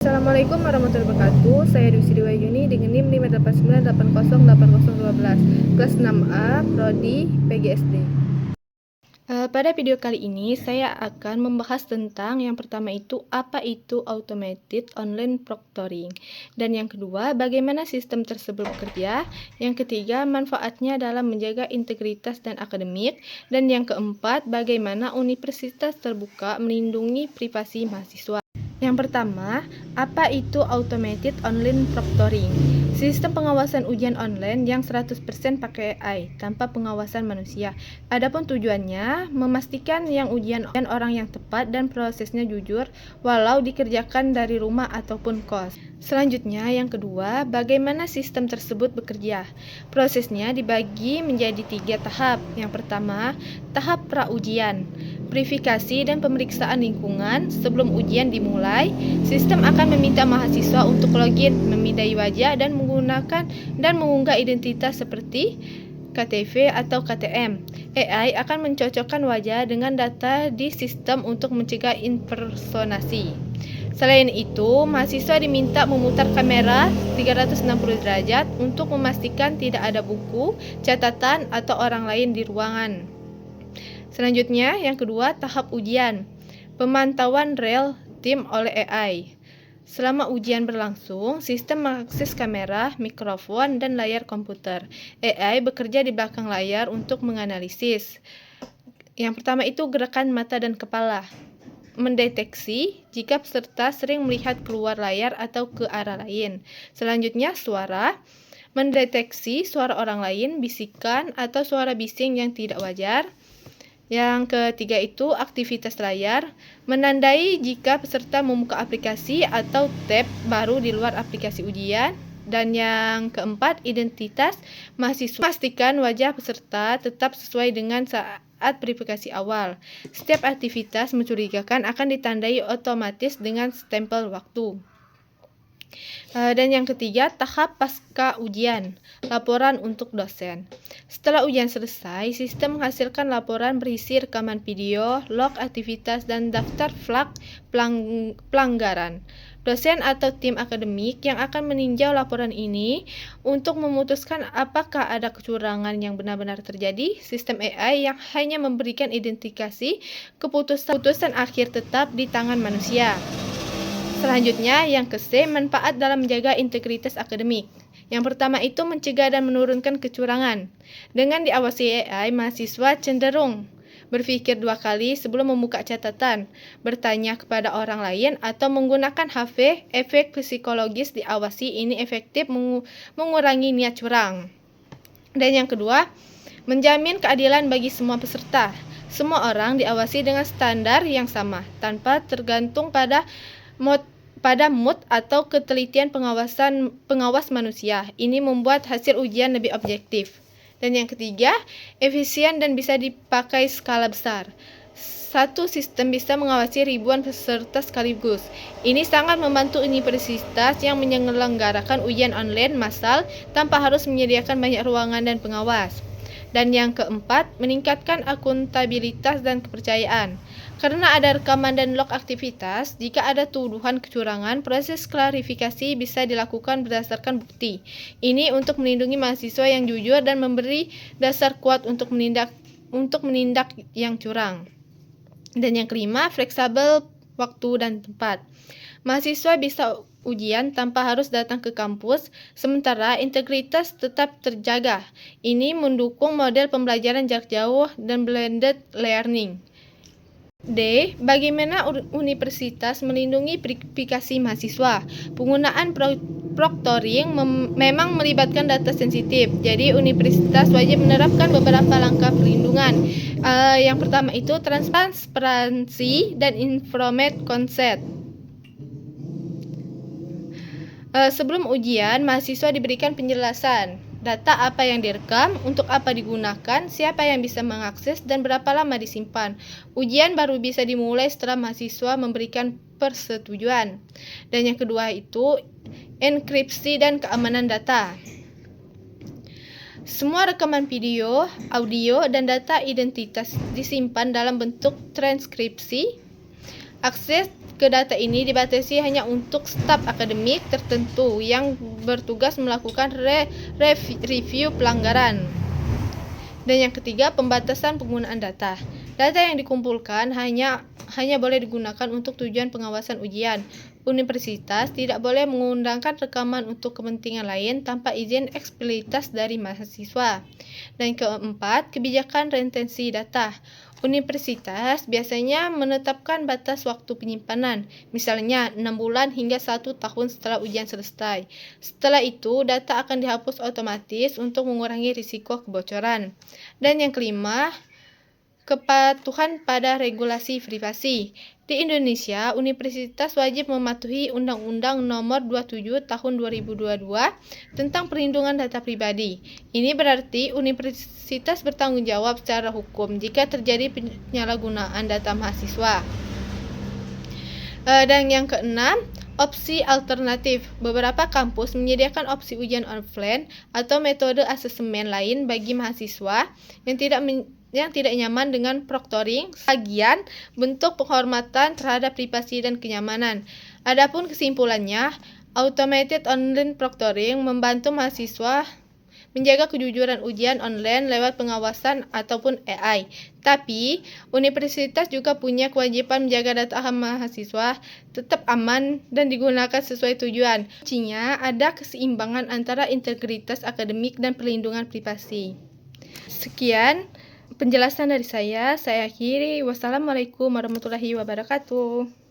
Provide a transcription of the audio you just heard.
Assalamualaikum warahmatullahi wabarakatuh. Saya Dwi Sri Wahyuni dengan NIM 589808012 kelas 6A Prodi PGSD. Pada video kali ini saya akan membahas tentang yang pertama itu apa itu automated online proctoring, dan yang kedua bagaimana sistem tersebut bekerja, yang ketiga manfaatnya dalam menjaga integritas dan akademik, dan yang keempat bagaimana universitas terbuka melindungi privasi mahasiswa. Yang pertama, apa itu automated online proctoring? Sistem pengawasan ujian online yang 100% pakai AI, tanpa pengawasan manusia. Adapun tujuannya, memastikan yang ujian orang yang tepat dan prosesnya jujur, walau dikerjakan dari rumah ataupun kos. Selanjutnya, yang kedua, bagaimana sistem tersebut bekerja? Prosesnya dibagi menjadi 3 tahap. Yang pertama, tahap pra-ujian. Verifikasi dan pemeriksaan lingkungan. Sebelum ujian dimulai, sistem akan meminta mahasiswa untuk login, memindai wajah, dan mengunggah identitas seperti KTP atau KTM. AI akan mencocokkan wajah dengan data di sistem untuk mencegah impersonasi. Selain itu, mahasiswa diminta memutar kamera 360 derajat untuk memastikan tidak ada buku, catatan, atau orang lain di ruangan. Selanjutnya, yang kedua, tahap ujian. Pemantauan real time oleh AI. Selama ujian berlangsung, sistem mengakses kamera, mikrofon, dan layar komputer. AI bekerja di belakang layar untuk menganalisis. Yang pertama itu gerakan mata dan kepala. Mendeteksi jika peserta sering melihat keluar layar atau ke arah lain. Selanjutnya, suara. Mendeteksi suara orang lain, bisikan, atau suara bising yang tidak wajar. Yang ketiga itu aktivitas layar, menandai jika peserta membuka aplikasi atau tab baru di luar aplikasi ujian. Dan yang keempat, identitas mahasiswa. Pastikan wajah peserta tetap sesuai dengan saat verifikasi awal. Setiap aktivitas mencurigakan akan ditandai otomatis dengan stempel waktu. Dan yang ketiga, tahap pasca ujian, laporan untuk dosen. Setelah ujian selesai, sistem menghasilkan laporan berisi rekaman video, log aktivitas, dan daftar flag pelanggaran. Dosen atau tim akademik yang akan meninjau laporan ini untuk memutuskan apakah ada kecurangan yang benar-benar terjadi. Sistem AI yang hanya memberikan identifikasi, keputusan akhir tetap di tangan manusia. Selanjutnya, yang ke-C, manfaat dalam menjaga integritas akademik. Yang pertama itu mencegah dan menurunkan kecurangan. Dengan diawasi AI, mahasiswa cenderung berpikir 2 kali sebelum membuka catatan, bertanya kepada orang lain, atau menggunakan HP. Efek psikologis diawasi ini efektif mengurangi niat curang. Dan yang kedua, menjamin keadilan bagi semua peserta. Semua orang diawasi dengan standar yang sama, tanpa tergantung pada mood atau ketelitian pengawas manusia. Ini membuat hasil ujian lebih objektif. Dan yang ketiga, efisien dan bisa dipakai skala besar. Satu sistem bisa mengawasi ribuan peserta sekaligus. Ini sangat membantu universitas yang menyelenggarakan ujian online massal tanpa harus menyediakan banyak ruangan dan pengawas. Dan yang keempat, meningkatkan akuntabilitas dan kepercayaan. Karena ada rekaman dan log aktivitas, jika ada tuduhan kecurangan, proses klarifikasi bisa dilakukan berdasarkan bukti. Ini untuk melindungi mahasiswa yang jujur dan memberi dasar kuat untuk menindak yang curang. Dan yang kelima, fleksibel waktu dan tempat. Mahasiswa bisa ujian tanpa harus datang ke kampus, sementara integritas tetap terjaga. Ini mendukung model pembelajaran jarak jauh dan blended learning. D. Bagaimana universitas melindungi privasi mahasiswa? Penggunaan proctoring memang melibatkan data sensitif, jadi universitas wajib menerapkan beberapa langkah perlindungan. Yang pertama itu transparansi dan informed consent. Sebelum ujian, mahasiswa diberikan penjelasan data apa yang direkam, untuk apa digunakan, siapa yang bisa mengakses, dan berapa lama disimpan. Ujian baru bisa dimulai setelah mahasiswa memberikan persetujuan. Dan yang kedua itu enkripsi dan keamanan data. Semua rekaman video, audio, dan data identitas disimpan dalam bentuk transkripsi. Akses ke data ini dibatasi hanya untuk staf akademik tertentu yang bertugas melakukan review pelanggaran. Dan yang ketiga, pembatasan penggunaan data. Data yang dikumpulkan hanya boleh digunakan untuk tujuan pengawasan ujian. Universitas tidak boleh mengundangkan rekaman untuk kepentingan lain tanpa izin eksplisit dari mahasiswa. Dan keempat, kebijakan retensi data. Universitas biasanya menetapkan batas waktu penyimpanan, misalnya 6 bulan hingga 1 tahun setelah ujian selesai. Setelah itu, data akan dihapus otomatis untuk mengurangi risiko kebocoran. Dan yang kelima, kepatuhan pada regulasi privasi. Di Indonesia, universitas wajib mematuhi Undang-Undang Nomor 27 Tahun 2022 tentang perlindungan data pribadi. Ini berarti universitas bertanggung jawab secara hukum jika terjadi penyalahgunaan data mahasiswa. Dan yang keenam, opsi alternatif. Beberapa kampus menyediakan opsi ujian offline atau metode asesmen lain bagi mahasiswa yang tidak nyaman dengan proctoring, bagian bentuk penghormatan terhadap privasi dan kenyamanan. Adapun kesimpulannya, automated online proctoring membantu mahasiswa menjaga kejujuran ujian online lewat pengawasan ataupun AI. Tapi, universitas juga punya kewajiban menjaga data mahasiswa tetap aman dan digunakan sesuai tujuan. Kuncinya ada keseimbangan antara integritas akademik dan perlindungan privasi. Sekian penjelasan dari saya akhiri. Wassalamualaikum warahmatullahi wabarakatuh.